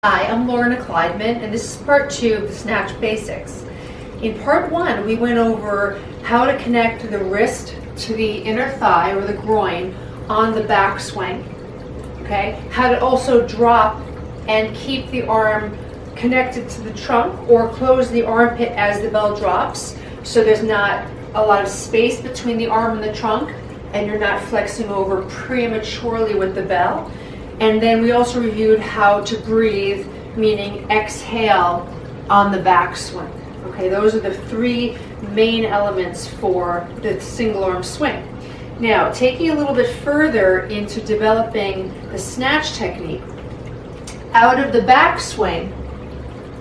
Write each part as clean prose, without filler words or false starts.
Hi, I'm Lorna Kleidman, and this is part 2 of the Snatch Basics. In part 1, we went over how to connect the wrist to the inner thigh or the groin on the back swing. Okay? How to also drop and keep the arm connected to the trunk or close the armpit as the bell drops, so there's not a lot of space between the arm and the trunk and you're not flexing over prematurely with the bell. And then we also reviewed how to breathe, meaning exhale on the backswing. Okay, those are the 3 main elements for the single arm swing. Now, taking a little bit further into developing the snatch technique, out of the backswing,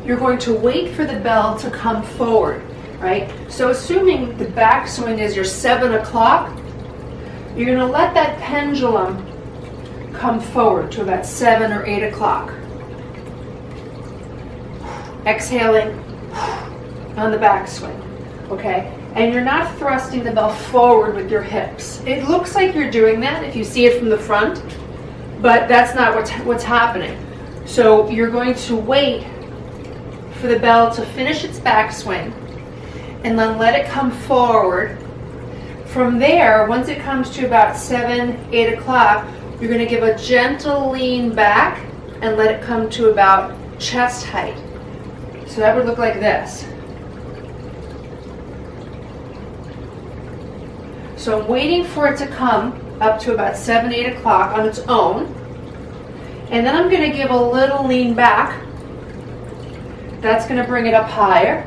you're going to wait for the bell to come forward, right? So assuming the backswing is your 7 o'clock, you're going to let that pendulum come forward to about 7 or 8 o'clock. Exhaling on the backswing, okay? And you're not thrusting the bell forward with your hips. It looks like you're doing that if you see it from the front, but that's not what's happening. So you're going to wait for the bell to finish its backswing and then let it come forward. From there, once it comes to about 7, 8 o'clock, you're going to give a gentle lean back and let it come to about chest height. So that would look like this. So I'm waiting for it to come up to about 7, 8 o'clock on its own. And then I'm going to give a little lean back. That's going to bring it up higher.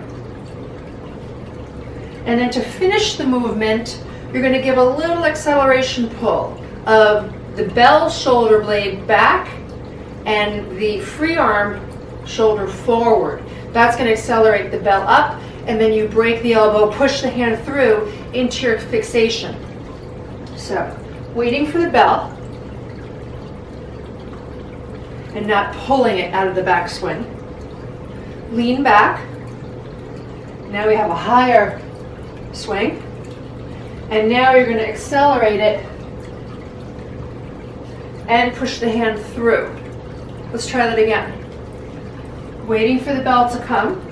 And then to finish the movement, you're going to give a little acceleration pull of the bell shoulder blade back and the free arm shoulder forward. That's going to accelerate the bell up, and then you break the elbow, push the hand through into your fixation. So, waiting for the bell and not pulling it out of the backswing. Lean back. Now we have a higher swing. And now you're going to accelerate it and push the hand through. Let's try that again. Waiting for the bell to come.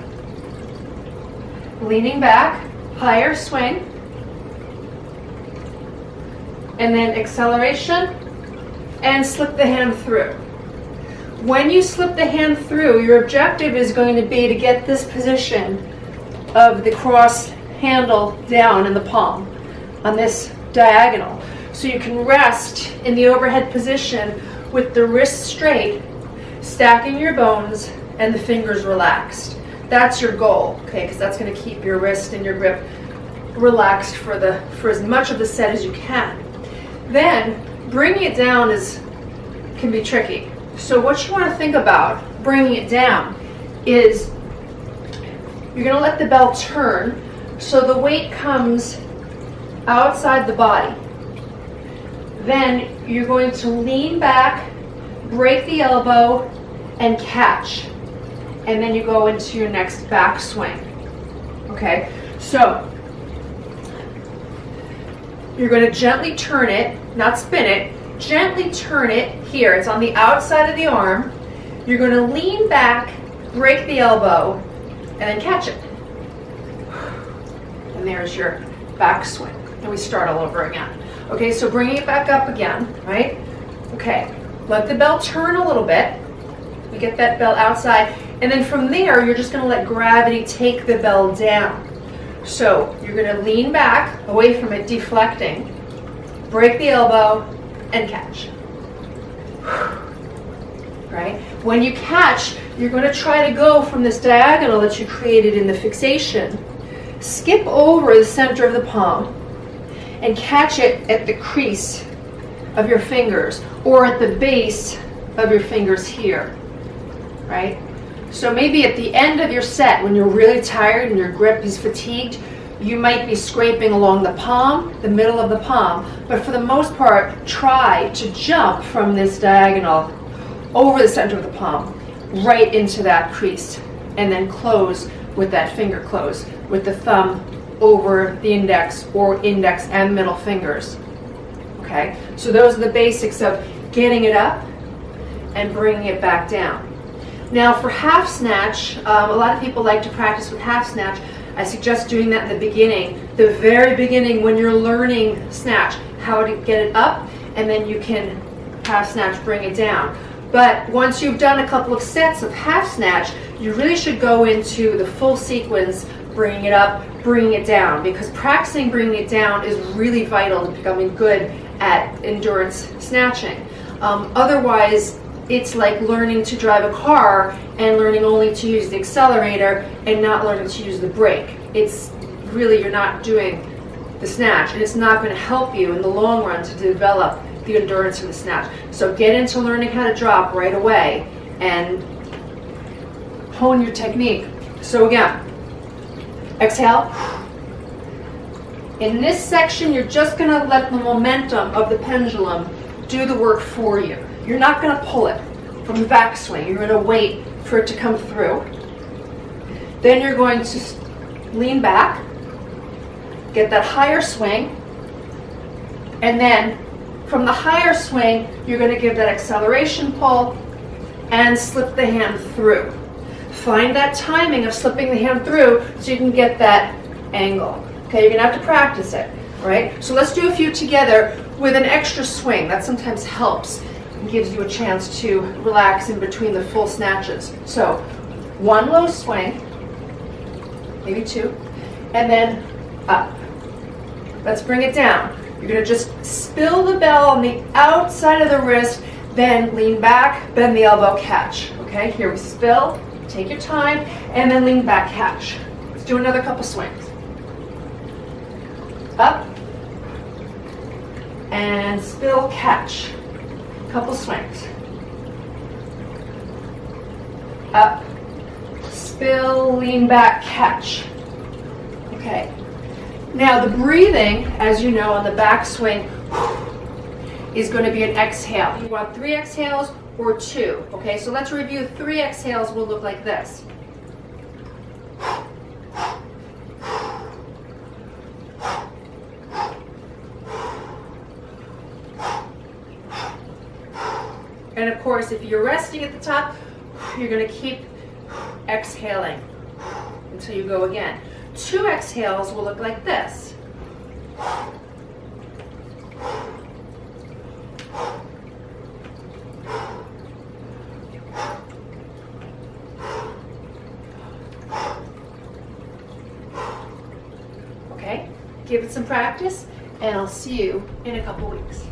Leaning back, higher swing. And then acceleration and slip the hand through. When you slip the hand through, your objective is going to be to get this position of the cross handle down in the palm on this diagonal. So you can rest in the overhead position with the wrist straight, stacking your bones and the fingers relaxed. That's your goal, okay? Because that's going to keep your wrist and your grip relaxed for as much of the set as you can. Then bringing it down can be tricky. So what you want to think about bringing it down is you're going to let the bell turn so the weight comes outside the body. Then you're going to lean back, break the elbow, and catch. And then you go into your next backswing. Okay? So you're going to gently turn it, not spin it, gently turn it here. It's on the outside of the arm. You're going to lean back, break the elbow, and then catch it. And there's your backswing. And we start all over again. Okay, so bringing it back up again, right? Okay, let the bell turn a little bit. We get that bell outside. And then from there, you're just going to let gravity take the bell down. So you're going to lean back, away from it, deflecting, break the elbow, and catch. Right? When you catch, you're going to try to go from this diagonal that you created in the fixation, skip over the center of the palm, and catch it at the crease of your fingers or at the base of your fingers here, right? So maybe at the end of your set, when you're really tired and your grip is fatigued, you might be scraping along the palm, the middle of the palm, but for the most part, try to jump from this diagonal over the center of the palm, right into that crease, and then close with that finger close, with the thumb over the index or index and middle fingers. Okay, so those are the basics of getting it up and bringing it back down. Now for half snatch, a lot of people like to practice with half snatch. I suggest doing that in the beginning, the very beginning when you're learning snatch, how to get it up, and then you can half snatch, bring it down. But once you've done a couple of sets of half snatch, you really should go into the full sequence, bringing it up, bringing it down, because practicing bringing it down is really vital to becoming good at endurance snatching. Otherwise, it's like learning to drive a car and learning only to use the accelerator and not learning to use the brake. It's really, you're not doing the snatch, and it's not going to help you in the long run to develop the endurance of the snatch. So get into learning how to drop right away and hone your technique. So again, exhale. In this section, you're just going to let the momentum of the pendulum do the work for you. You're not going to pull it from the backswing. You're going to wait for it to come through. Then you're going to lean back, get that higher swing, and then from the higher swing, you're going to give that acceleration pull and slip the hand through. Find that timing of slipping the hand through so you can get that angle. Okay, you're going to have to practice it, right? So let's do a few together with an extra swing. That sometimes helps and gives you a chance to relax in between the full snatches. So one low swing, maybe two, and then up. Let's bring it down. You're going to just spill the bell on the outside of the wrist, then lean back, bend the elbow, catch. Okay, here we spill, take your time, and then lean back, catch. Let's do another couple swings. Up, and spill, catch. Couple swings. Up, spill, lean back, catch. Okay. Now the breathing, as you know, on the backswing is going to be an exhale. You want 3 exhales or 2. Okay, so let's review. 3 exhales will look like this. And of course, if you're resting at the top, you're going to keep exhaling until you go again. 2 exhales will look like this. Okay, give it some practice, and I'll see you in a couple weeks.